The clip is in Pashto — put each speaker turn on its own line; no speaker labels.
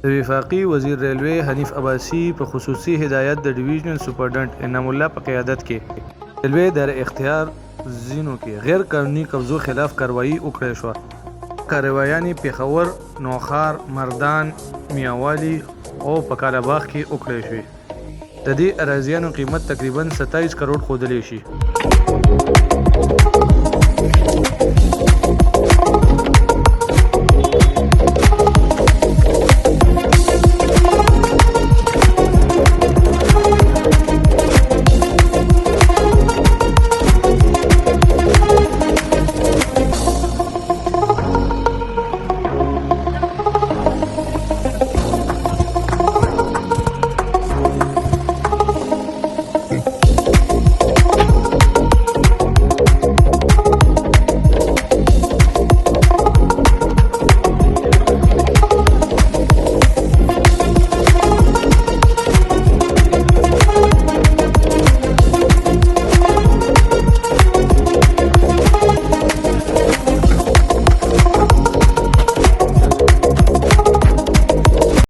د وفاقي وزیر ریلوے حنیف عباسي په خصوصي هدایت د ډویژنل سپرنټنډنټ انعام الله په قیادت کې ریلوے دایره اختیار ځینو کې غیر قانوني قبضو خلاف کارروایي وکړای شوه. کارروایانې پېښور، نوخار، مردان، میاوالی او په کالاباغ کې وکړای شوې. د دې اراضیانو قیمت تقریباً 27 کروڑ ښودلی شي.